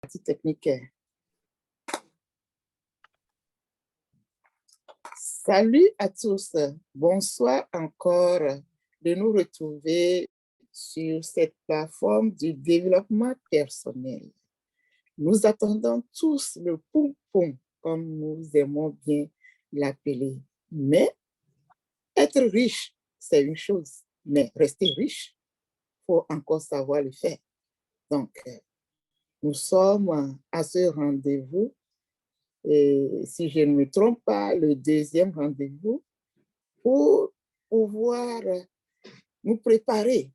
partie technique. Salut à tous, bonsoir encore de nous retrouver sur cette plateforme du développement personnel. Nous attendons tous le poum-poum, comme nous aimons bien l'appeler. Mais être riche, c'est une chose, mais rester riche, il faut encore savoir le faire. Donc, nous sommes à ce rendez-vous, et si je ne me trompe pas, le deuxième rendez-vous, pour pouvoir nous préparer.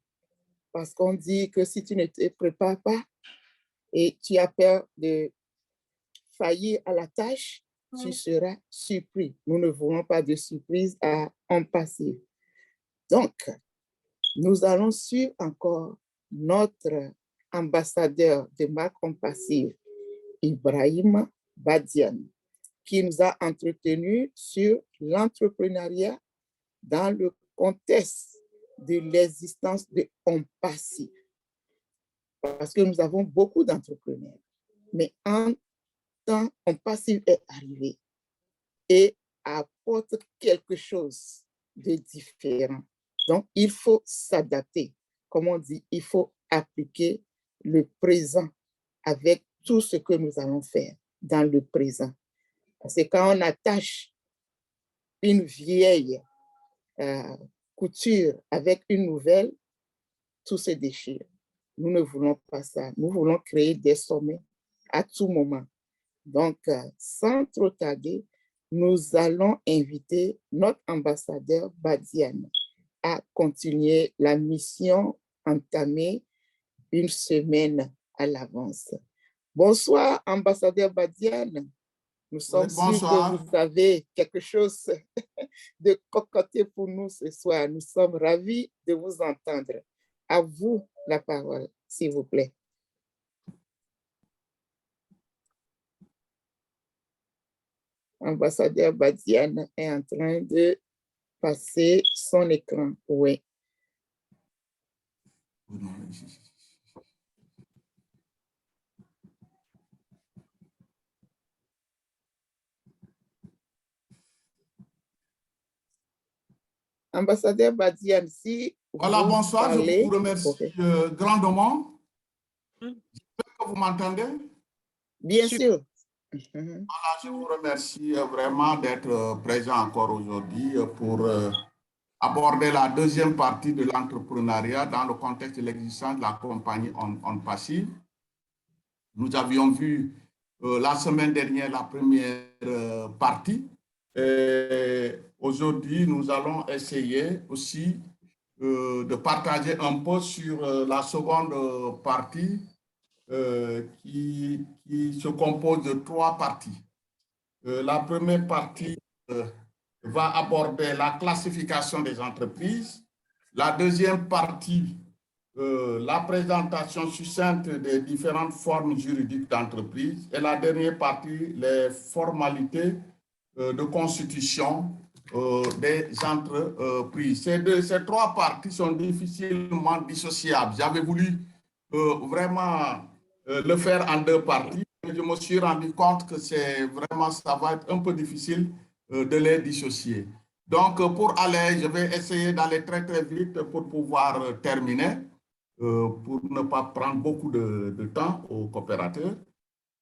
Parce qu'on dit que si tu ne te prépares pas et tu as peur de faillir à la tâche, tu seras surpris. Nous ne voulons pas de surprise à en passer. Donc, nous allons suivre encore notre ambassadeur de marque compassive, Ibrahima Badian, qui nous a entretenu sur l'entrepreneuriat dans le contexte de l'existence de Compassive. Parce que nous avons beaucoup d'entrepreneurs, mais en temps, Compassive est arrivé et apporte quelque chose de différent. Donc, il faut s'adapter. Comme on dit, il faut appliquer le présent avec tout ce que nous allons faire dans le présent. Parce que quand on attache une vieille couture avec une nouvelle, tout se déchire. Nous ne voulons pas ça. Nous voulons créer des sommets à tout moment. Donc, sans trop tarder, nous allons inviter notre ambassadeur Badian à continuer la mission entamée une semaine à l'avance. Bonsoir, ambassadeur Badian. Nous sommes sûrs que vous avez quelque chose de concocté pour nous ce soir. Nous sommes ravis de vous entendre. À vous la parole, s'il vous plaît. Ambassadeur Badian est en train de passer son écran. Oui. Ambassadeur Badian, si voilà, vous bonsoir, parlez, je vous remercie grandement. J'espère que vous m'entendez. Bien sûr. Voilà, je vous remercie vraiment d'être présent encore aujourd'hui pour aborder la deuxième partie de l'entrepreneuriat dans le contexte de l'existence de la compagnie Compassive. Nous avions vu la semaine dernière la première partie. Aujourd'hui, nous allons essayer aussi de partager un peu sur la seconde partie qui se compose de 3 parties. La première partie va aborder la classification des entreprises. La deuxième partie, la présentation succincte des différentes formes juridiques d'entreprise. Et la dernière partie, les formalités de constitution des entreprises. Ces 3 parties sont difficilement dissociables. J'avais voulu vraiment le faire en 2 parties. Je me suis rendu compte que ça va être un peu difficile de les dissocier. Donc, pour aller, je vais essayer d'aller très, très vite pour pouvoir terminer, pour ne pas prendre beaucoup de temps aux coopérateurs.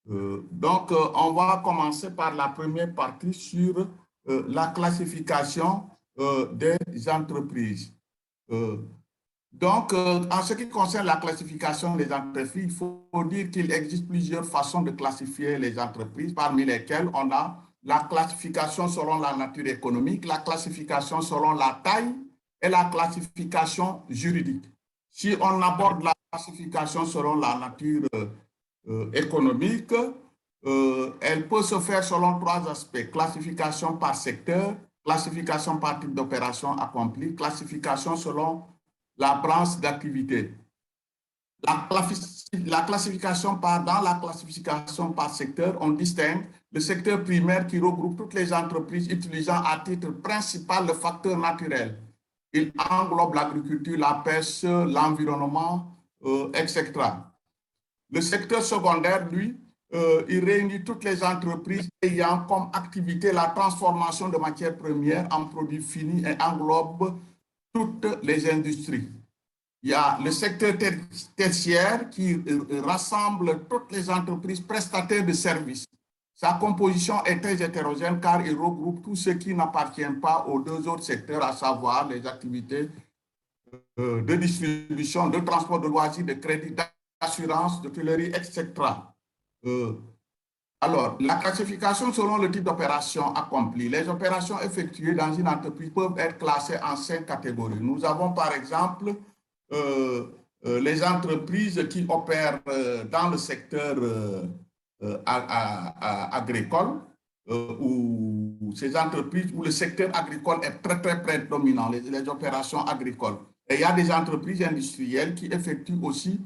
Donc, on va commencer par la première partie sur la classification des entreprises. Donc, en ce qui concerne la classification des entreprises, il faut dire qu'il existe plusieurs façons de classifier les entreprises, parmi lesquelles on a la classification selon la nature économique, la classification selon la taille et la classification juridique. Si on aborde la classification selon la nature économique, elle peut se faire selon 3 aspects: classification par secteur, classification par type d'opération accomplie, classification selon la branche d'activité. Dans la classification par secteur, on distingue le secteur primaire qui regroupe toutes les entreprises utilisant à titre principal le facteur naturel. Il englobe l'agriculture, la pêche, l'environnement, etc. Le secteur secondaire, lui, il réunit toutes les entreprises ayant comme activité la transformation de matières premières en produits finis et englobe toutes les industries. Il y a le secteur tertiaire qui rassemble toutes les entreprises prestataires de services. Sa composition est très hétérogène car il regroupe tout ce qui n'appartient pas aux deux autres secteurs, à savoir les activités de distribution, de transport de loisirs, de crédit, d'assurance, de tuilerie, etc. Alors, la classification selon le type d'opération accomplie. Les opérations effectuées dans une entreprise peuvent être classées en 5 catégories. Nous avons par exemple les entreprises qui opèrent dans le secteur agricole, ou ces entreprises où le secteur agricole est très prédominant, les opérations agricoles. Et il y a des entreprises industrielles qui effectuent aussi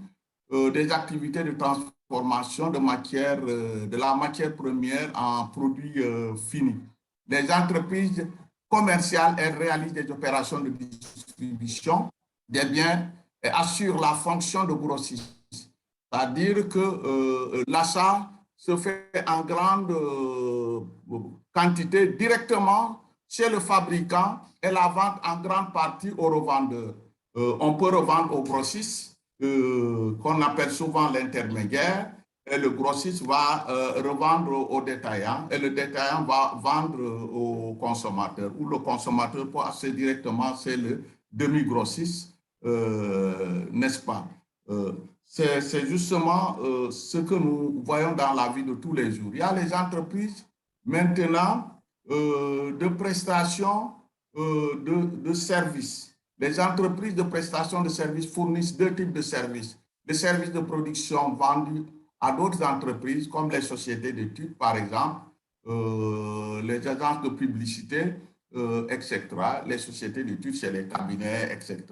des activités de transformation de la matière première en produits finis. Les entreprises commerciales, elles réalisent des opérations de distribution des biens et assurent la fonction de grossiste. C'est-à-dire que l'achat se fait en grande quantité directement chez le fabricant et la vente en grande partie aux revendeurs. On peut revendre aux grossistes, qu'on appelle souvent l'intermédiaire, et le grossiste va revendre aux détaillants et le détaillant va vendre aux consommateurs, ou le consommateur peut acheter directement, c'est le demi-grossiste, n'est-ce pas? C'est justement ce que nous voyons dans la vie de tous les jours. Il y a les entreprises maintenant de prestation de services. Les entreprises de prestation de services fournissent deux types de services. Les services de production vendus à d'autres entreprises, comme les sociétés d'études, par exemple, les agences de publicité, etc., les sociétés d'études, c'est les cabinets, etc.,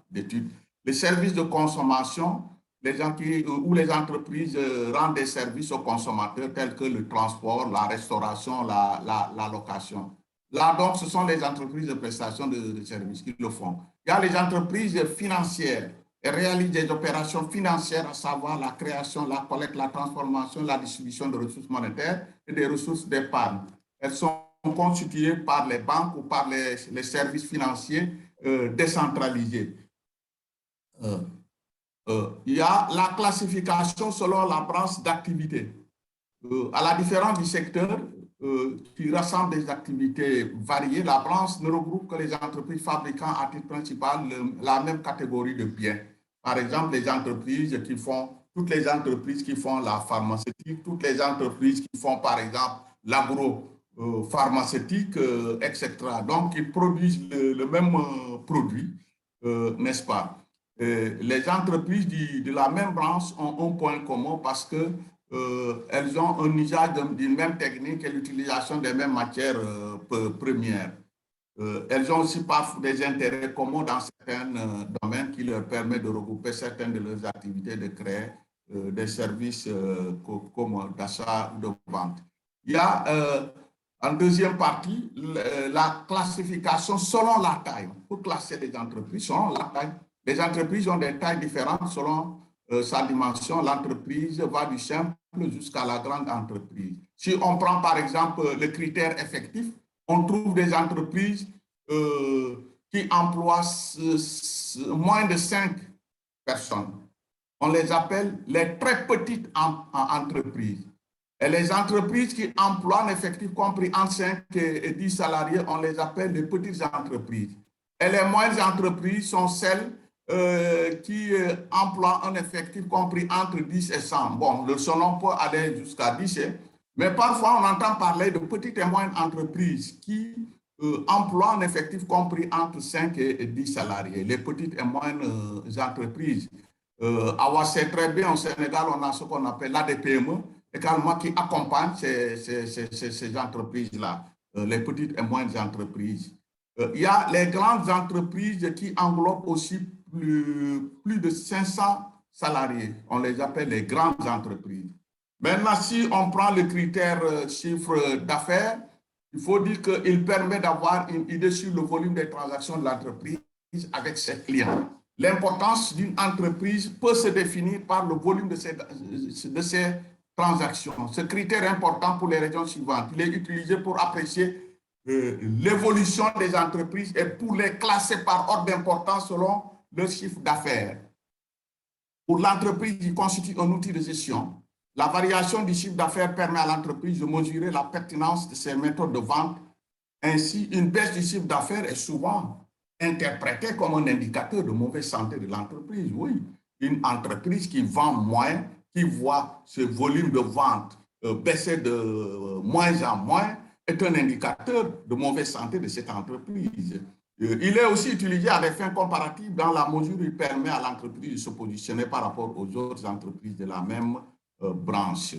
d'études. Les services de consommation, les gens où les entreprises rendent des services aux consommateurs tels que le transport, la restauration, la location. Là, donc, ce sont les entreprises de prestation de services qui le font. Il y a les entreprises financières. Elles réalisent des opérations financières, à savoir la création, la collecte, la transformation, la distribution de ressources monétaires et des ressources d'épargne. Elles sont constituées par les banques ou par les services financiers décentralisés. Il y a la classification selon la branche d'activité. À la différence du secteur qui rassemble des activités variées, la branche ne regroupe que les entreprises fabriquant à titre principal la même catégorie de biens. Par exemple, les entreprises qui font, toutes les entreprises qui font la pharmaceutique, toutes les entreprises qui font par exemple l'agro-pharmaceutique, etc. Donc, ils produisent le même produit, n'est-ce pas? Les entreprises de la même branche ont un point commun parce que elles ont un usage d'une même technique et l'utilisation des mêmes matières premières. Elles ont aussi parfois des intérêts communs dans certains domaines qui leur permettent de regrouper certaines de leurs activités, de créer des services comme d'achat ou de vente. Il y a en deuxième partie la classification selon la taille. Pour classer les entreprises selon la taille. Les entreprises ont des tailles différentes selon sa dimension. L'entreprise va du simple jusqu'à la grande entreprise. Si on prend par exemple le critère effectif, on trouve des entreprises qui emploient moins de 5 personnes. On les appelle les très petites entreprises. Et les entreprises qui emploient un effectif compris entre 5 et 10 salariés, on les appelle les petites entreprises. Et les moyennes entreprises sont celles qui emploient un effectif compris entre 10 et 100. Bon, le nom peut aller jusqu'à 10, mais parfois on entend parler de petites et moyennes entreprises qui emploient un effectif compris entre 5 et 10 salariés, les petites et moyennes entreprises. C'est très bien, au Sénégal, on a ce qu'on appelle l'ADPME, également qui accompagne ces entreprises-là, les petites et moyennes entreprises. Il y a les grandes entreprises qui englobent aussi plus de 500 salariés. On les appelle les grandes entreprises. Maintenant, si on prend le critère chiffre d'affaires, il faut dire qu'il permet d'avoir une idée sur le volume des transactions de l'entreprise avec ses clients. L'importance d'une entreprise peut se définir par le volume de ses transactions. Ce critère est important pour les raisons suivantes. Il est utilisé pour apprécier l'évolution des entreprises et pour les classer par ordre d'importance selon leur chiffre d'affaires. Pour l'entreprise, il constitue un outil de gestion. La variation du chiffre d'affaires permet à l'entreprise de mesurer la pertinence de ses méthodes de vente. Ainsi, une baisse du chiffre d'affaires est souvent interprétée comme un indicateur de mauvaise santé de l'entreprise. Oui, une entreprise qui vend moins, qui voit ce volume de vente baisser de moins en moins, est un indicateur de mauvaise santé de cette entreprise. Il est aussi utilisé à des fins comparatives dans la mesure où il permet à l'entreprise de se positionner par rapport aux autres entreprises de la même branche.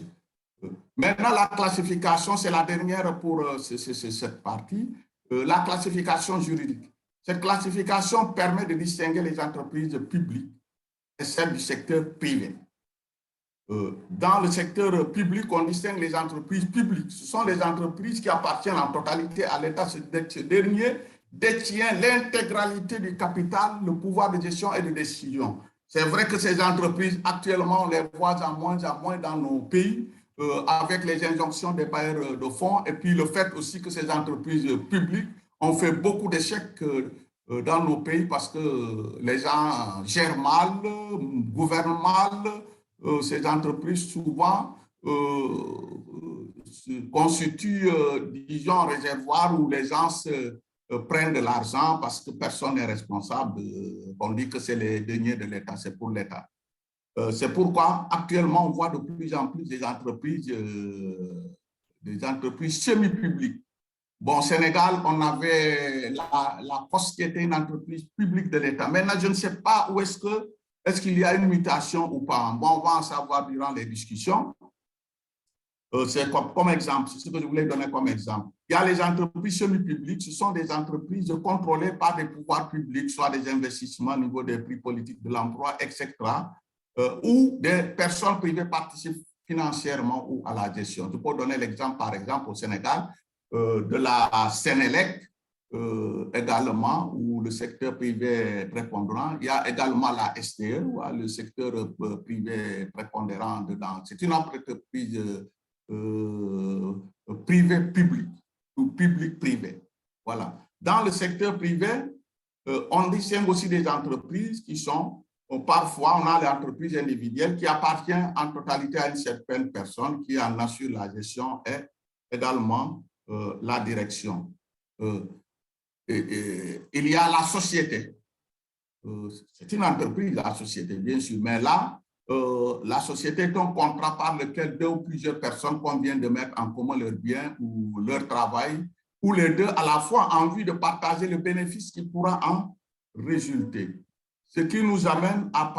Maintenant, la classification, c'est la dernière pour cette partie, la classification juridique. Cette classification permet de distinguer les entreprises publiques et celles du secteur privé. Dans le secteur public, on distingue les entreprises publiques. Ce sont les entreprises qui appartiennent en totalité à l'État. Ce dernier détient l'intégralité du capital, le pouvoir de gestion et de décision. C'est vrai que ces entreprises, actuellement, on les voit en moins dans nos pays, avec les injonctions des bailleurs de fonds, et puis le fait aussi que ces entreprises publiques ont fait beaucoup d'échecs dans nos pays parce que les gens gèrent mal, gouvernent mal. Ces entreprises souvent constituent, disons, un réservoir où les gens prennent de l'argent parce que personne n'est responsable. On dit que c'est les deniers de l'État, c'est pour l'État. C'est pourquoi actuellement on voit de plus en plus des entreprises semi-publiques. Bon, au Sénégal, on avait la Poste qui était une entreprise publique de l'État. Maintenant, je ne sais pas où est-ce qu'il y a une mutation ou pas. Bon, on va en savoir durant les discussions. C'est comme exemple, c'est ce que je voulais donner comme exemple. Il y a les entreprises semi-publiques, ce sont des entreprises contrôlées par des pouvoirs publics, soit des investissements au niveau des prix politiques de l'emploi, etc., où des personnes privées participent financièrement ou à la gestion. Je peux donner l'exemple, par exemple, au Sénégal, de la Sénélec, également, où le secteur privé est prépondérant. Il y a également la STE, où le secteur privé prépondérant dedans. C'est une entreprise privé-public ou public-privé. Voilà. Dans le secteur privé, on distingue aussi des entreprises qui sont, parfois, on a les entreprises individuelles qui appartiennent en totalité à une certaine personne qui en assure la gestion et également la direction. Il y a la société. C'est une entreprise, la société, bien sûr, mais là, la société est un contrat par lequel deux ou plusieurs personnes conviennent de mettre en commun leurs biens ou leur travail, ou les deux à la fois en vue de partager le bénéfice qui pourra en résulter. Ce qui nous amène à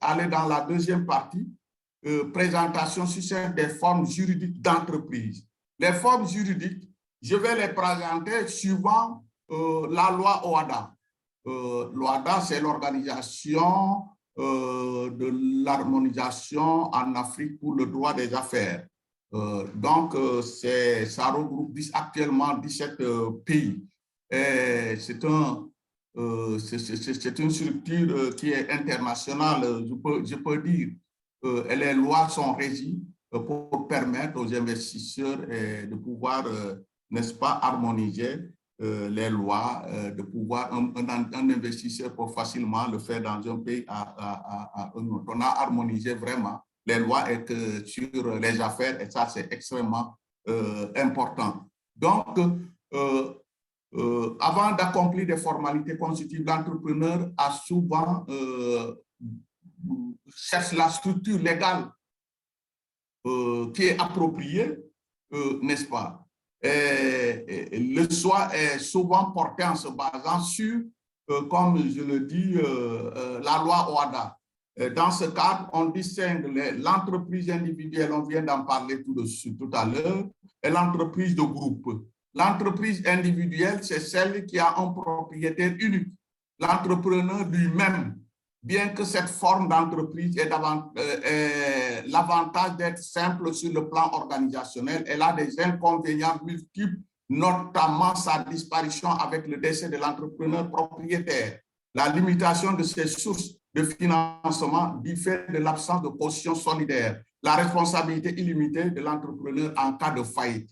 aller dans la deuxième partie, présentation sur des formes juridiques d'entreprise. Les formes juridiques, je vais les présenter suivant la loi OHADA. L'OHADA, c'est l'organisation de l'harmonisation en Afrique pour le droit des affaires. Donc, ça regroupe actuellement 17 pays. C'est une structure qui est internationale, je peux dire. Et les lois sont régies pour permettre aux investisseurs de pouvoir, n'est-ce pas, harmoniser les lois, de pouvoir, un investisseur peut facilement le faire dans un pays à un autre. On a harmonisé vraiment les lois et que sur les affaires, et ça, c'est extrêmement important. Donc, avant d'accomplir des formalités constitutives, l'entrepreneur a souvent cherche la structure légale qui est appropriée, n'est-ce pas? Le choix est souvent porté en se basant sur, comme je le dis, la loi OHADA. Dans ce cadre, on distingue l'entreprise individuelle, on vient d'en parler tout à l'heure, et l'entreprise de groupe. L'entreprise individuelle, c'est celle qui a un propriétaire unique, l'entrepreneur lui-même. Bien que cette forme d'entreprise ait l'avantage d'être simple sur le plan organisationnel, elle a des inconvénients multiples, notamment sa disparition avec le décès de l'entrepreneur propriétaire. La limitation de ces sources de financement diffère de l'absence de caution solidaire, la responsabilité illimitée de l'entrepreneur en cas de faillite.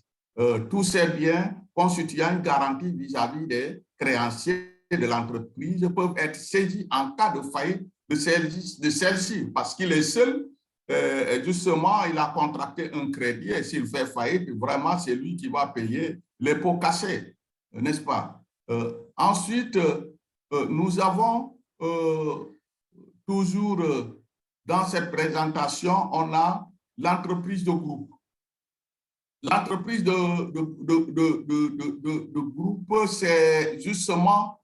Tous ces biens constituant une garantie vis-à-vis des créanciers de l'entreprise peuvent être saisis en cas de faillite de celle-ci parce qu'il est seul. Justement, il a contracté un crédit et s'il fait faillite, vraiment, c'est lui qui va payer les pots cassés, n'est-ce pas? Ensuite, nous avons toujours dans cette présentation, on a l'entreprise de groupe. L'entreprise de groupe, c'est justement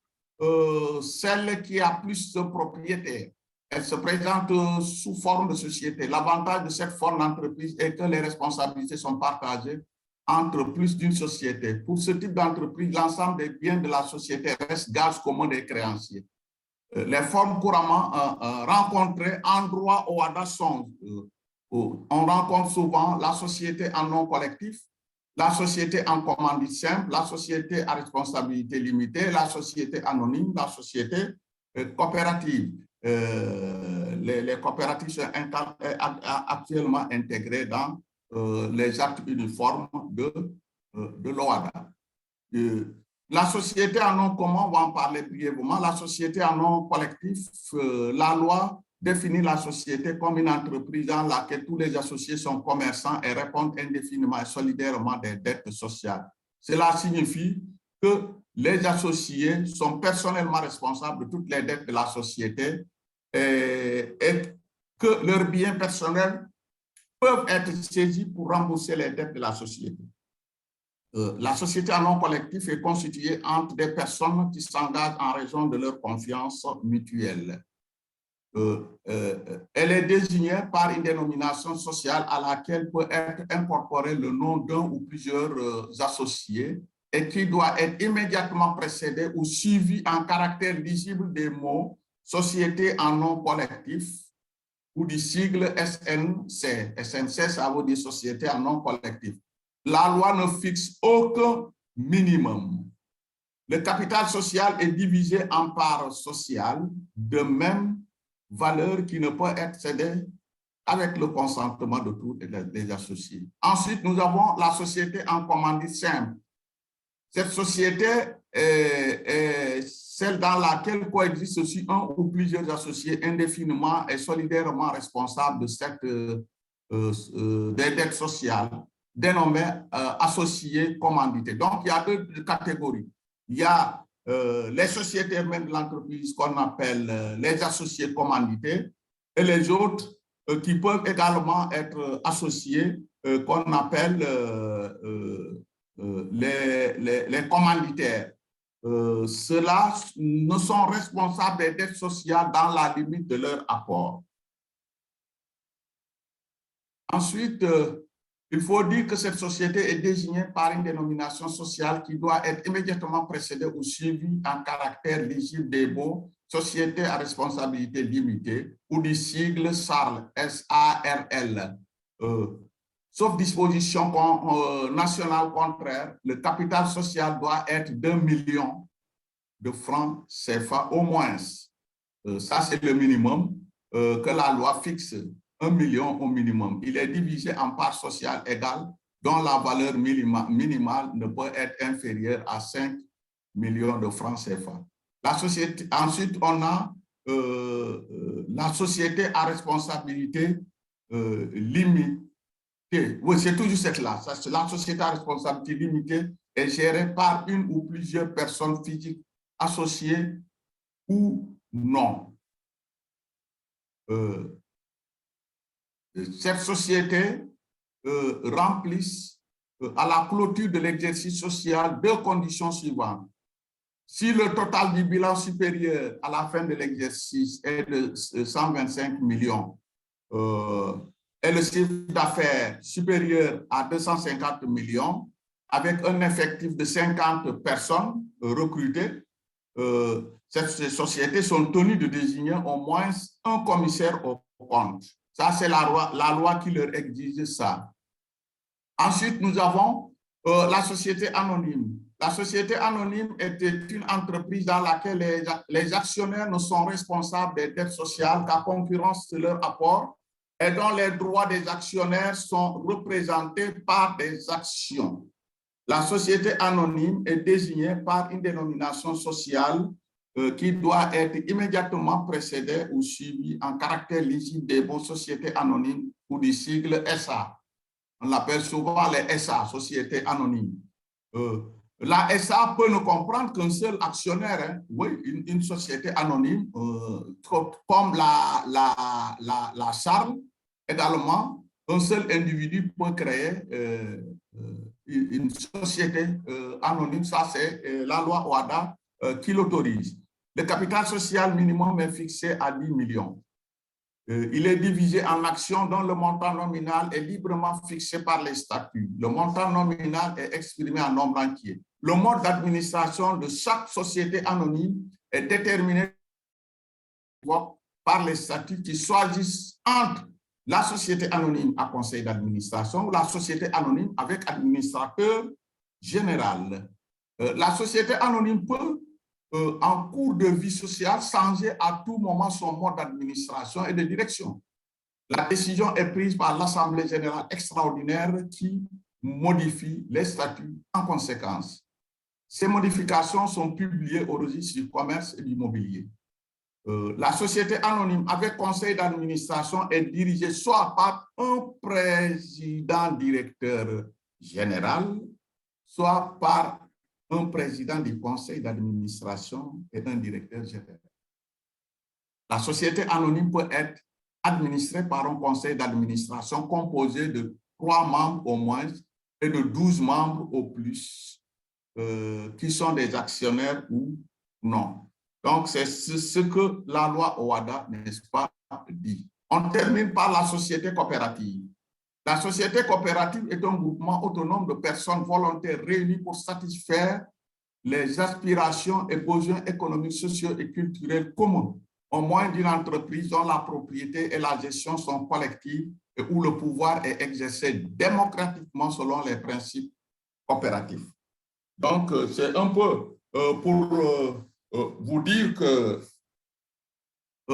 celle qui a plus de propriétaires. Elle se présente sous forme de société. L'avantage de cette forme d'entreprise est que les responsabilités sont partagées entre plus d'une société. Pour ce type d'entreprise, l'ensemble des biens de la société reste gage commun des créanciers. Les formes couramment rencontrées en droit au HADA sont, on rencontre souvent la société en nom collectif, la société en commandite simple, la société à responsabilité limitée, la société anonyme, la société coopérative. Les coopératives sont actuellement intégrées dans les actes uniformes de l'OHADA. La société en nom commun, on va en parler brièvement. La société en nom collectif, la loi définit la société comme une entreprise dans laquelle tous les associés sont commerçants et répondent indéfiniment et solidairement des dettes sociales. Cela signifie que les associés sont personnellement responsables de toutes les dettes de la société et que leurs biens personnels peuvent être saisis pour rembourser les dettes de la société. La société en nom collectif est constituée entre des personnes qui s'engagent en raison de leur confiance mutuelle. Elle est désignée par une dénomination sociale à laquelle peut être incorporé le nom d'un ou plusieurs associés et qui doit être immédiatement précédé ou suivi en caractère lisible des mots « société en nom collectif » ou du sigle SNC. SNC, ça veut dire société en nom collectif. La loi ne fixe aucun minimum. Le capital social est divisé en parts sociales de même valeur qui ne peut être cédée avec le consentement de tous les associés. Ensuite, nous avons la société en commandite simple. Cette société est celle dans laquelle coexistent aussi un ou plusieurs associés indéfiniment et solidairement responsables de cette des dettes sociales dénommées associés commandités. Donc, il y a deux catégories. Il y a les sociétés même de l'entreprise qu'on appelle les associés commandités et les autres qui peuvent également être associés qu'on appelle les commanditaires. Ceux-là ne sont responsables des dettes sociales dans la limite de leur apport. Ensuite, il faut dire que cette société est désignée par une dénomination sociale qui doit être immédiatement précédée ou suivie en caractère lisible des mots « société à responsabilité limitée » ou du sigle SARL, S-A-R-L. Sauf disposition nationale contraire, le capital social doit être d'1 million de francs CFA au moins. Ça, c'est le minimum que la loi fixe. 1 million au minimum. Il est divisé en parts sociales égales dont la valeur minimale ne peut être inférieure à 5 millions de francs CFA. La société, ensuite, on a la société à responsabilité limitée. Oui, c'est toujours cette-là. La société à responsabilité limitée est gérée par une ou plusieurs personnes physiques associées ou non. Cette société remplisse à la clôture de l'exercice social deux conditions suivantes. Si le total du bilan supérieur à la fin de l'exercice est de 125 millions et le chiffre d'affaires supérieur à 250 millions, avec un effectif de 50 personnes recrutées, ces sociétés sont tenues de désigner au moins un commissaire au compte. Ça, c'est la loi qui leur exige ça. Ensuite, nous avons la société anonyme. La société anonyme était une entreprise dans laquelle les actionnaires ne sont responsables des dettes sociales qu'à concurrence de leur apport et dont les droits des actionnaires sont représentés par des actions. La société anonyme est désignée par une dénomination sociale qui doit être immédiatement précédée ou suivie en caractère lisible des mots société anonyme ou du sigle SA. On l'appelle souvent les SA, société anonyme. La SA peut ne comprendre qu'un seul actionnaire. Hein. Oui, une société anonyme, comme la SARL, également, un seul individu peut créer une société anonyme. Ça, c'est la loi OHADA qui l'autorise. Le capital social minimum est fixé à 10 millions. Il est divisé en actions dont le montant nominal est librement fixé par les statuts. Le montant nominal est exprimé en nombre entier. Le mode d'administration de chaque société anonyme est déterminé par les statuts qui choisissent entre la société anonyme à conseil d'administration ou la société anonyme avec administrateur général. La société anonyme peut, en cours de vie sociale, changer à tout moment son mode d'administration et de direction. La décision est prise par l'Assemblée générale extraordinaire qui modifie les statuts en conséquence. Ces modifications sont publiées au registre du commerce et du mobilier. La société anonyme avec conseil d'administration est dirigée soit par un président-directeur général, soit par un président du conseil d'administration et un directeur général. La société anonyme peut être administrée par un conseil d'administration composé de 3 membres au moins et de 12 membres au plus, qui sont des actionnaires ou non. Donc, c'est ce que la loi OHADA, n'est-ce pas, dit. On termine par la société coopérative. La société coopérative est un groupement autonome de personnes volontaires réunies pour satisfaire les aspirations et besoins économiques, sociaux et culturels communs, au moins d'une entreprise dont la propriété et la gestion sont collectives et où le pouvoir est exercé démocratiquement selon les principes coopératifs. Donc, c'est un peu pour vous dire que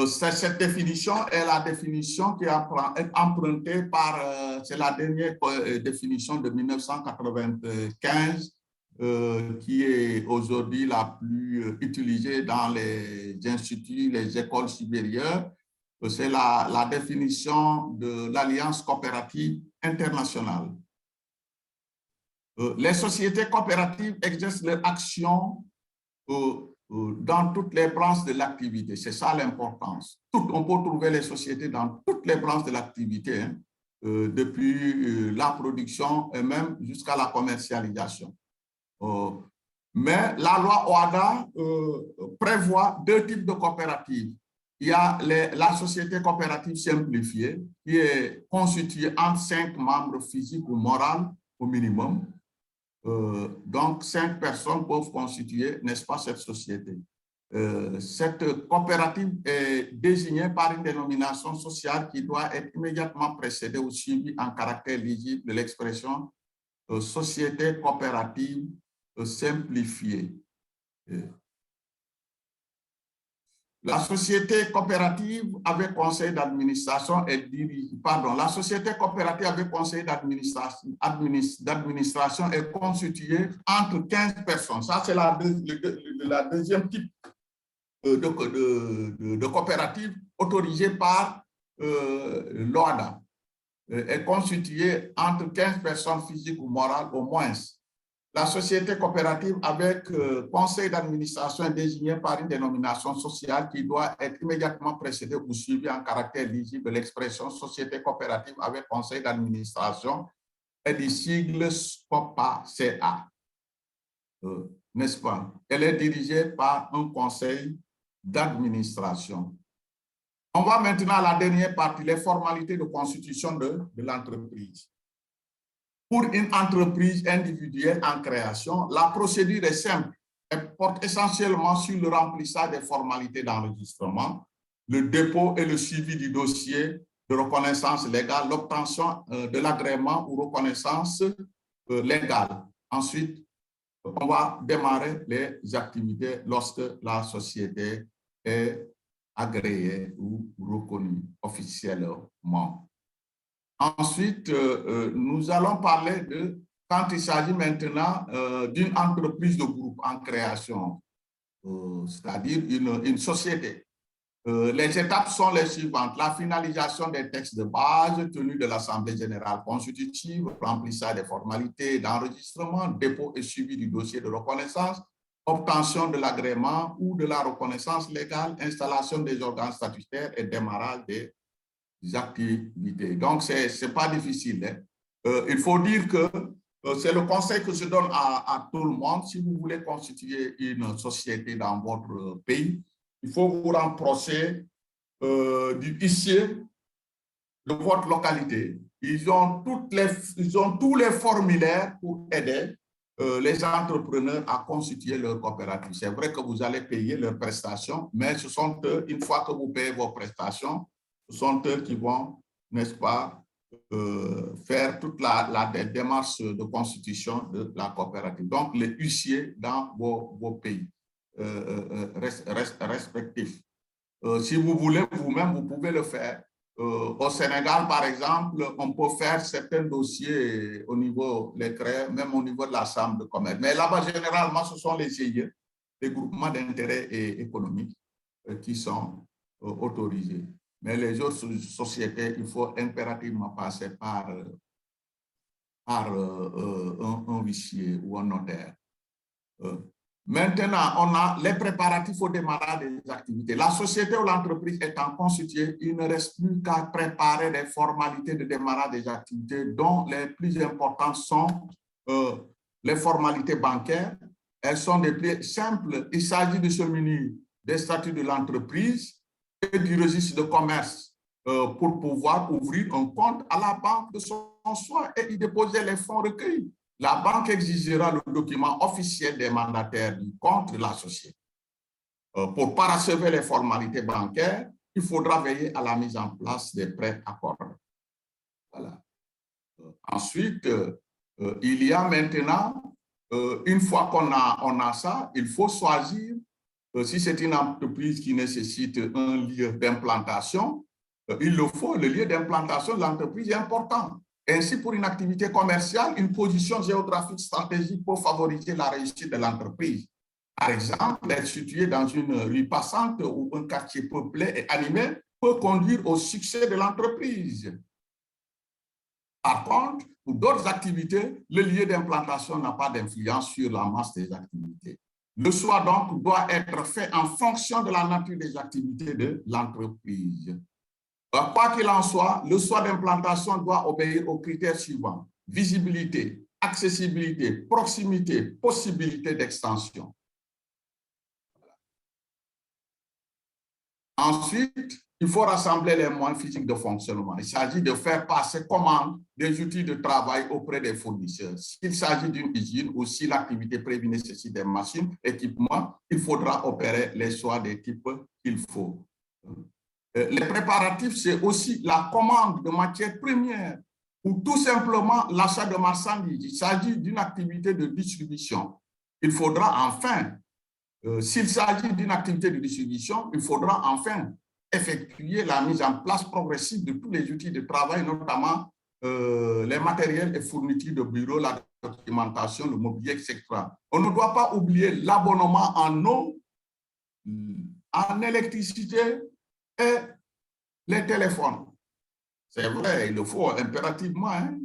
cette définition est la définition qui est empruntée par, c'est la dernière définition de 1995, qui est aujourd'hui la plus utilisée dans les instituts, les écoles supérieures. C'est la définition de l'Alliance coopérative internationale. Les sociétés coopératives exercent leur action dans toutes les branches de l'activité. C'est ça l'importance. On peut trouver les sociétés dans toutes les branches de l'activité, hein, depuis la production et même jusqu'à la commercialisation. Mais la loi OHADA prévoit 2 types de coopératives. Il y a la société coopérative simplifiée qui est constituée entre 5 membres physiques ou moraux au minimum. Donc, 5 personnes peuvent constituer, n'est-ce pas, cette société. Cette coopérative est désignée par une dénomination sociale qui doit être immédiatement précédée ou suivie en caractère lisible de l'expression société coopérative simplifiée. La société coopérative avec conseil d'administration est dirigée, la société coopérative avec conseil d'administration est constituée entre 15 personnes. Ça, c'est la deuxième type de coopérative autorisée par l'OHADA. Est constituée entre 15 personnes physiques ou morales au moins. La société coopérative avec conseil d'administration est désignée par une dénomination sociale qui doit être immédiatement précédée ou suivie en caractère lisible de l'expression société coopérative avec conseil d'administration et du sigle SCOPA-CA. N'est-ce pas? Elle est dirigée par un conseil d'administration. On va maintenant à la dernière partie, les formalités de constitution de l'entreprise. Pour une entreprise individuelle en création, la procédure est simple. Elle porte essentiellement sur le remplissage des formalités d'enregistrement, le dépôt et le suivi du dossier de reconnaissance légale, l'obtention de l'agrément ou reconnaissance légale. Ensuite, on va démarrer les activités lorsque la société est agréée ou reconnue officiellement. Ensuite, nous allons parler de quand il s'agit maintenant d'une entreprise de groupe en création, c'est-à-dire une société. Les étapes sont les suivantes. La finalisation des textes de base, tenue de l'Assemblée générale constitutive, remplissage des formalités d'enregistrement, dépôt et suivi du dossier de reconnaissance, obtention de l'agrément ou de la reconnaissance légale, installation des organes statutaires et démarrage des activités. Donc, ce n'est pas difficile. Hein. Il faut dire que c'est le conseil que je donne à tout le monde. Si vous voulez constituer une société dans votre pays, il faut vous rapprocher du huissier de votre localité. Ils ont tous les formulaires pour aider les entrepreneurs à constituer leur coopérative. C'est vrai que vous allez payer leurs prestations, mais ce sont eux, une fois que vous payez vos prestations, ce sont eux qui vont, n'est-ce pas, faire toute la démarche de constitution de la coopérative. Donc, les huissiers dans vos pays respectifs. Si vous voulez vous-même, vous pouvez le faire. Au Sénégal, par exemple, on peut faire certains dossiers au niveau des CREA, même au niveau de la Chambre de commerce. Mais là-bas, généralement, ce sont les GIE, les groupements d'intérêt économiques, qui sont autorisés. Mais les autres sociétés, il faut impérativement passer par un huissier ou un notaire. Maintenant, on a les préparatifs au démarrage des activités. La société ou l'entreprise étant constituée, il ne reste plus qu'à préparer les formalités de démarrage des activités, dont les plus importantes sont les formalités bancaires. Elles sont des plus simples. Il s'agit de se munir des statuts de l'entreprise et du registre de commerce pour pouvoir ouvrir un compte à la banque de son choix et y déposer les fonds recueillis. La banque exigera le document officiel des mandataires du compte de la société. Pour parachever les formalités bancaires, il faudra veiller à la mise en place des prêts accordés. Voilà. Ensuite, il y a maintenant, une fois qu'on a ça, il faut choisir, si c'est une entreprise qui nécessite un lieu d'implantation, il le faut, le lieu d'implantation de l'entreprise est important. Ainsi, pour une activité commerciale, une position géographique stratégique pour favoriser la réussite de l'entreprise. Par exemple, être situé dans une rue passante ou un quartier peuplé et animé peut conduire au succès de l'entreprise. Par contre, pour d'autres activités, le lieu d'implantation n'a pas d'influence sur la masse des activités. Le choix, donc, doit être fait en fonction de la nature des activités de l'entreprise. Quoi qu'il en soit, le choix d'implantation doit obéir aux critères suivants: visibilité, accessibilité, proximité, possibilité d'extension. Ensuite, il faut rassembler les moyens physiques de fonctionnement. Il s'agit de faire passer commande des outils de travail auprès des fournisseurs. S'il s'agit d'une usine ou si l'activité prévue nécessite des machines, équipements, il faudra opérer les choix des types qu'il faut. Les préparatifs, c'est aussi la commande de matières premières ou tout simplement l'achat de marchandises. Il s'agit d'une activité de distribution. Il faudra enfin, s'il s'agit d'une activité de distribution, il faudra enfin effectuer la mise en place progressive de tous les outils de travail, notamment les matériels et fournitures de bureau, la documentation, le mobilier, etc. On ne doit pas oublier l'abonnement en eau, en électricité, et les téléphones. C'est vrai, il le faut impérativement. Hein?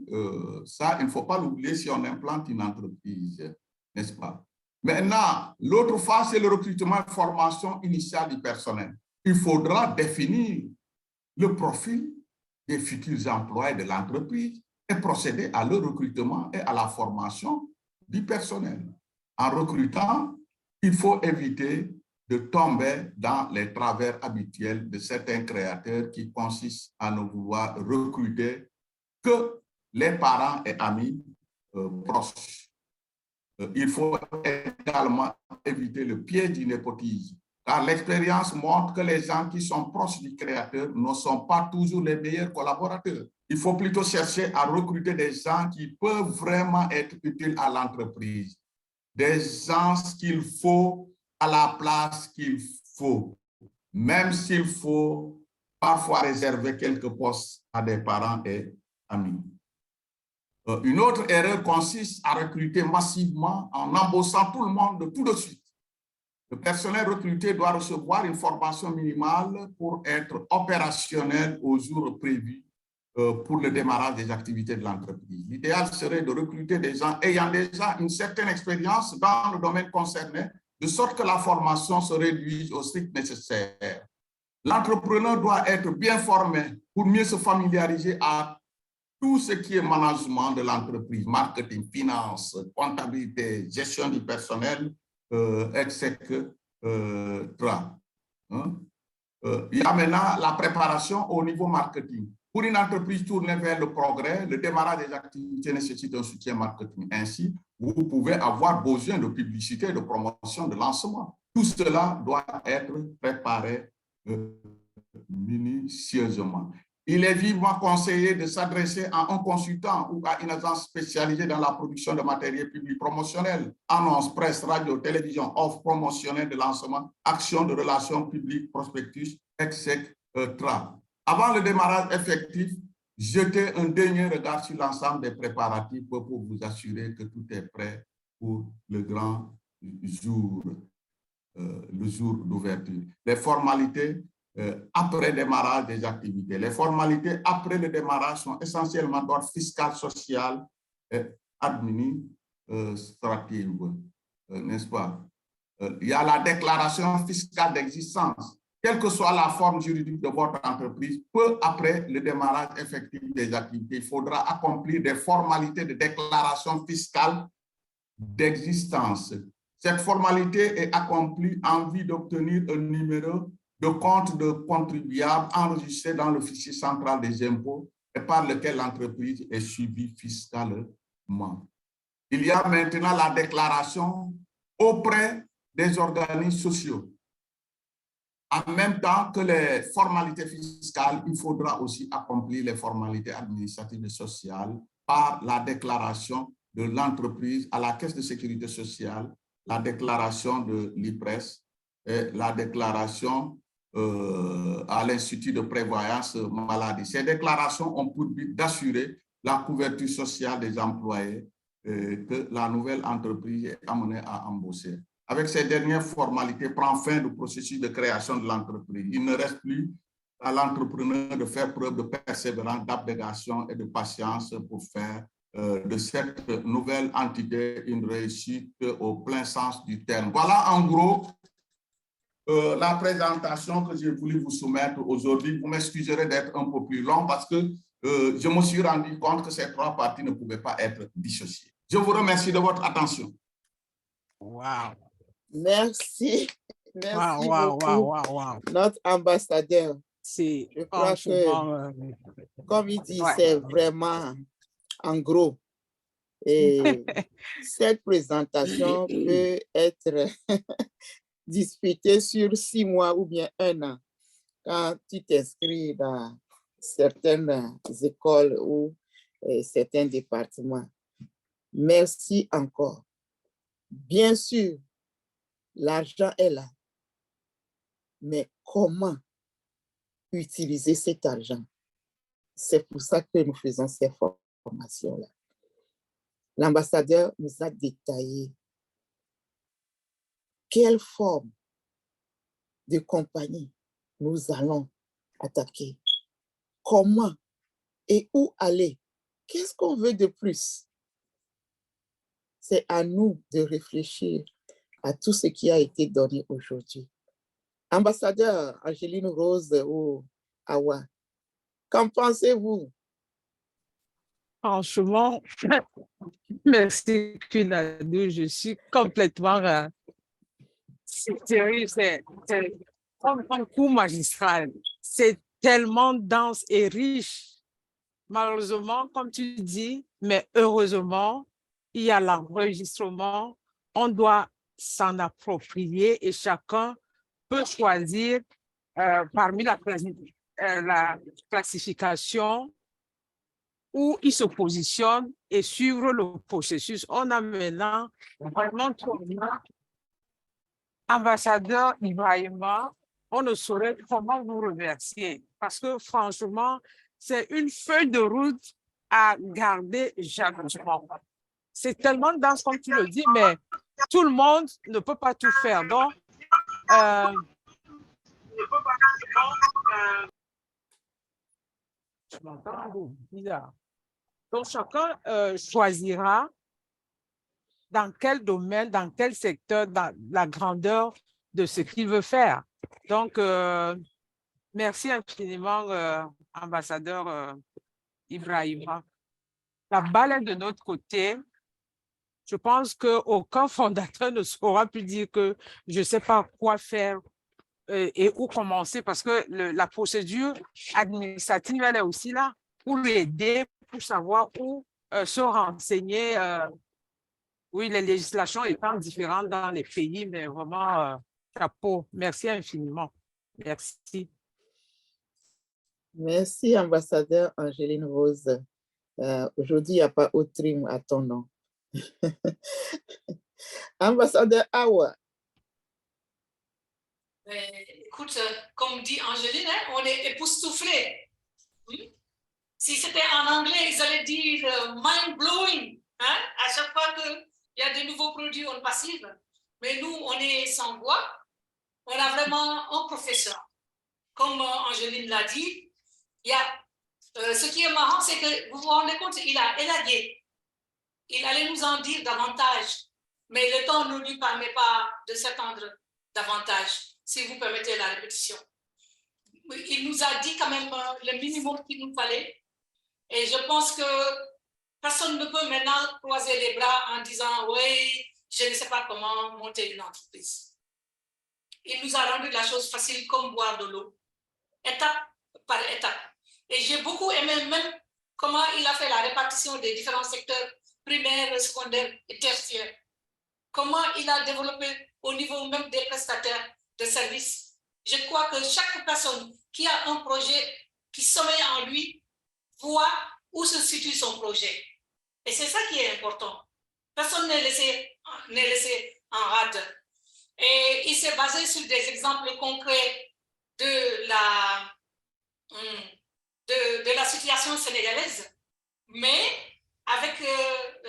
Ça, il ne faut pas l'oublier si on implante une entreprise, n'est-ce pas? Maintenant, l'autre phase, c'est le recrutement et formation initiale du personnel. Il faudra définir le profil des futurs employés de l'entreprise et procéder à leur recrutement et à la formation du personnel. En recrutant, il faut éviter de tomber dans les travers habituels de certains créateurs qui consistent à ne vouloir recruter que les parents et amis proches. Il faut également éviter le piège du népotisme, car l'expérience montre que les gens qui sont proches du créateur ne sont pas toujours les meilleurs collaborateurs. Il faut plutôt chercher à recruter des gens qui peuvent vraiment être utiles à l'entreprise. des gens qu'il faut à la place qu'il faut, même s'il faut parfois réserver quelques postes à des parents et amis. Une autre erreur consiste à recruter massivement en embauchant tout le monde tout de suite. Le personnel recruté doit recevoir une formation minimale pour être opérationnel au jour prévu pour le démarrage des activités de l'entreprise. L'idéal serait de recruter des gens ayant déjà une certaine expérience dans le domaine concerné, de sorte que la formation se réduise au strict nécessaire. L'entrepreneur doit être bien formé pour mieux se familiariser à tout ce qui est management de l'entreprise, marketing, finance, comptabilité, gestion du personnel, etc. Il y a maintenant la préparation au niveau marketing. Pour une entreprise tournée vers le progrès, le démarrage des activités nécessite un soutien marketing. Ainsi, vous pouvez avoir besoin de publicité, de promotion, de lancement. Tout cela doit être préparé minutieusement. Il est vivement conseillé de s'adresser à un consultant ou à une agence spécialisée dans la production de matériel public promotionnel, annonces, presse, radio, télévision, offres promotionnelles de lancement, actions de relations publiques, prospectus, etc. Avant le démarrage effectif, jetez un dernier regard sur l'ensemble des préparatifs pour vous assurer que tout est prêt pour le grand jour, le jour d'ouverture. Les formalités après le démarrage des activités. Les formalités après le démarrage sont essentiellement d'ordre fiscal, social et administratif, n'est-ce pas? Il y a la déclaration fiscale d'existence. Quelle que soit la forme juridique de votre entreprise, peu après le démarrage effectif des activités, il faudra accomplir des formalités de déclaration fiscale d'existence. Cette formalité est accomplie en vue d'obtenir un numéro de compte de contribuable enregistré dans le fichier central des impôts et par lequel l'entreprise est suivie fiscalement. Il y a maintenant la déclaration auprès des organismes sociaux. En même temps que les formalités fiscales, il faudra aussi accomplir les formalités administratives et sociales par la déclaration de l'entreprise à la Caisse de sécurité sociale, la déclaration de l'IPRES et la déclaration à l'Institut de prévoyance maladie. Ces déclarations ont pour but d'assurer la couverture sociale des employés que la nouvelle entreprise est amenée à embaucher. Avec ces dernières formalités, prend fin le processus de création de l'entreprise. Il ne reste plus à l'entrepreneur de faire preuve de persévérance, d'abnégation et de patience pour faire de cette nouvelle entité une réussite au plein sens du terme. Voilà en gros la présentation que j'ai voulu vous soumettre aujourd'hui. Vous m'excuserez d'être un peu plus long parce que je me suis rendu compte que ces trois parties ne pouvaient pas être dissociées. Je vous remercie de votre attention. Wow. Merci. Merci beaucoup, notre ambassadeur. Je crois que, comme il dit, c'est vraiment en gros. Et cette présentation peut être disputée sur 6 mois ou bien 1 an quand tu t'inscris dans certaines écoles ou certains départements. Merci encore. Bien sûr, l'argent est là, mais comment utiliser cet argent? C'est pour ça que nous faisons ces formations-là. L'ambassadeur nous a détaillé quelle forme de compagnie nous allons attaquer, comment et où aller, qu'est-ce qu'on veut de plus. C'est à nous de réfléchir à tout ce qui a été donné aujourd'hui. Ambassadeur Angeline Rose ou Awa, qu'en pensez-vous? Franchement, merci Kunadou, je suis complètement... c'est comme un coup magistral. C'est tellement dense et riche. Malheureusement, comme tu dis, mais heureusement, il y a l'enregistrement. On doit s'en approprier et chacun peut choisir parmi la classification où ils se positionnent et suivre le processus. On a maintenant vraiment ambassadeur Ibrahima, on ne saurait comment vous remercier parce que franchement, c'est une feuille de route à garder jalousement. C'est tellement dense comme tu le dis, mais tout le monde ne peut pas tout faire. Donc, je m'entends bizarre. Donc, chacun choisira dans quel domaine, dans quel secteur, dans la grandeur de ce qu'il veut faire. Donc, merci infiniment, ambassadeur Ibrahima. La balle est de notre côté. Je pense qu'aucun fondateur ne saura plus dire que je ne sais pas quoi faire et où commencer parce que la procédure administrative, elle est aussi là pour aider, pour savoir où se renseigner. Oui, les législations étant différentes dans les pays, mais vraiment, chapeau. Merci infiniment. Merci. Merci, ambassadeur Angeline Rose. Aujourd'hui, il n'y a pas autre trim à ton nom. Ambassadeur Awa. Écoute, comme dit Angeline, hein, on est époustouflés. Si c'était en anglais, ils allaient dire mind-blowing. Hein, à chaque fois qu'il y a de nouveaux produits, on passive. Mais nous, on est sans voix. On a vraiment un professeur. Comme Angeline l'a dit, il y a, ce qui est marrant, c'est que vous vous rendez compte, il a élagué. Il allait nous en dire davantage. Mais le temps ne lui permet pas de s'attendre davantage, si vous permettez la répétition. Il nous a dit quand même le minimum qu'il nous fallait. Et je pense que personne ne peut maintenant croiser les bras en disant « Oui, je ne sais pas comment monter une entreprise ». Il nous a rendu la chose facile comme boire de l'eau, étape par étape. Et j'ai beaucoup aimé même comment il a fait la répartition des différents secteurs primaires, secondaires et tertiaires. Comment il a développé au niveau même des prestataires de services. Je crois que chaque personne qui a un projet qui sommeille en lui voit où se situe son projet. Et c'est ça qui est important. Personne n'est laissé en rade. Et il s'est basé sur des exemples concrets de la situation sénégalaise, mais avec,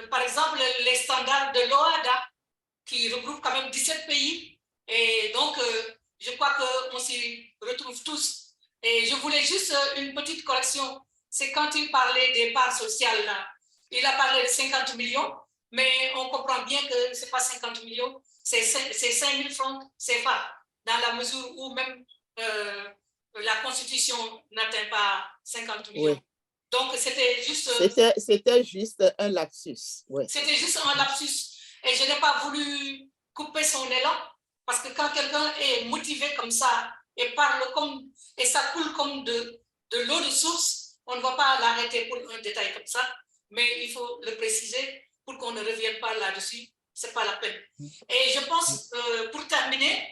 par exemple, les standards de l'OADA, qui regroupe quand même 17 pays. Et donc, je crois qu'on s'y retrouve tous. Et je voulais juste une petite correction. C'est quand il parlait des parts sociales, là. Il a parlé de 50 millions, mais on comprend bien que ce n'est pas 50 millions, c'est 5 000 francs CFA, dans la mesure où même la Constitution n'atteint pas 50 millions. Oui. Donc, c'était juste... C'était juste un lapsus. Oui. C'était juste un lapsus. Et je n'ai pas voulu couper son élan, parce que quand quelqu'un est motivé comme ça et parle comme, et ça coule comme de l'eau de source, on ne va pas l'arrêter pour un détail comme ça, mais il faut le préciser pour qu'on ne revienne pas là-dessus. Ce n'est pas la peine. Et je pense, pour terminer,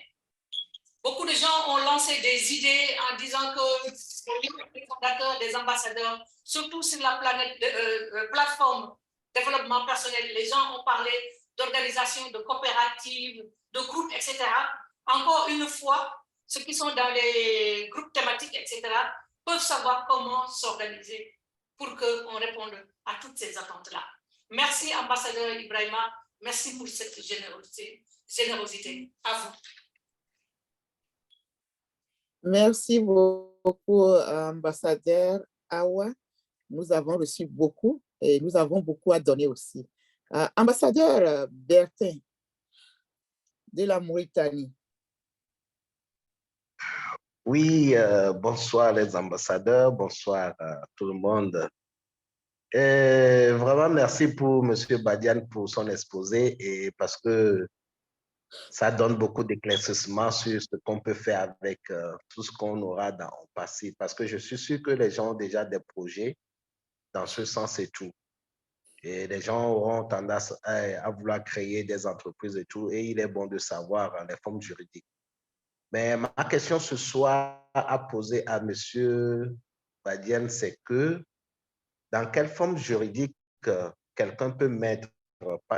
beaucoup de gens ont lancé des idées en disant que les fondateurs, des ambassadeurs, surtout sur la plateforme développement personnel, les gens ont parlé d'organisations, de coopératives, de groupes, etc. Encore une fois, ceux qui sont dans les groupes thématiques, etc., peuvent savoir comment s'organiser pour qu'on réponde à toutes ces attentes-là. Merci, ambassadeur Ibrahima. Merci pour cette générosité. À vous. Merci beaucoup, ambassadeur Awa. Nous avons reçu beaucoup et nous avons beaucoup à donner aussi. Ambassadeur Bertin de la Mauritanie. Oui, bonsoir les ambassadeurs, bonsoir à tout le monde. Et vraiment, merci pour M. Badiane pour son exposé et parce que ça donne beaucoup d'éclaircissements sur ce qu'on peut faire avec tout ce qu'on aura dans le passé. Parce que je suis sûr que les gens ont déjà des projets dans ce sens et tout. Et les gens auront tendance à vouloir créer des entreprises et tout. Et il est bon de savoir les formes juridiques. Mais ma question ce soir à poser à M. Badiane, c'est que dans quelle forme juridique quelqu'un peut mettre,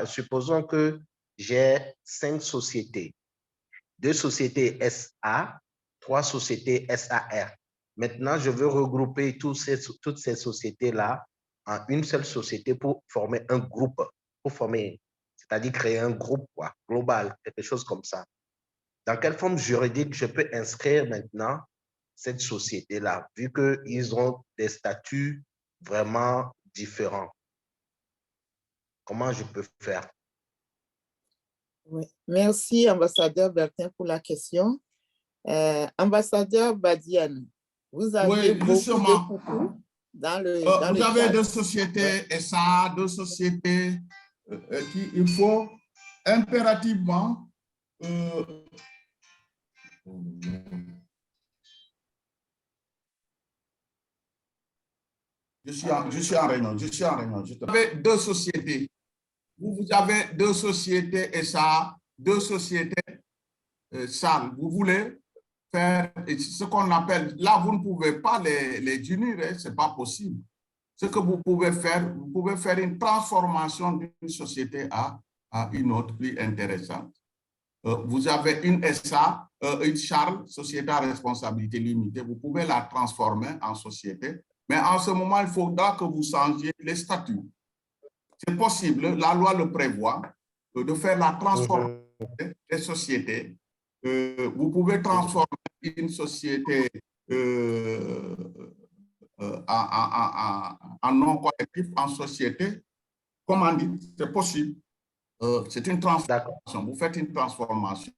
supposons que j'ai 5 sociétés, 2 sociétés SA, 3 sociétés SAR. Maintenant, je veux regrouper toutes ces sociétés-là en une seule société pour former un groupe, c'est-à-dire créer un groupe global, quelque chose comme ça. Dans quelle forme juridique je peux inscrire maintenant cette société-là, vu qu'ils ont des statuts vraiment différents? Comment je peux faire? Oui. Merci, ambassadeur Bertin, pour la question. Ambassadeur Badiane, vous avez beaucoup de coucous dans le vous avez 2 sociétés SA, 2 sociétés il faut impérativement je suis en réunion. Vous avez 2 sociétés. Vous avez 2 sociétés SA, 2 sociétés SAL. Vous voulez faire ce qu'on appelle, là, vous ne pouvez pas les unir, hein, ce n'est pas possible. Ce que vous pouvez faire une transformation d'une société à une autre plus intéressante. Vous avez une SA, une SARL, société à responsabilité limitée, vous pouvez la transformer en société, mais en ce moment, il faudra que vous changiez les statuts. C'est possible, la loi le prévoit, de faire la transformation des sociétés. Vous pouvez transformer une société en non collectif, en société. Comment dire, c'est possible. C'est une transformation. Vous faites une transformation.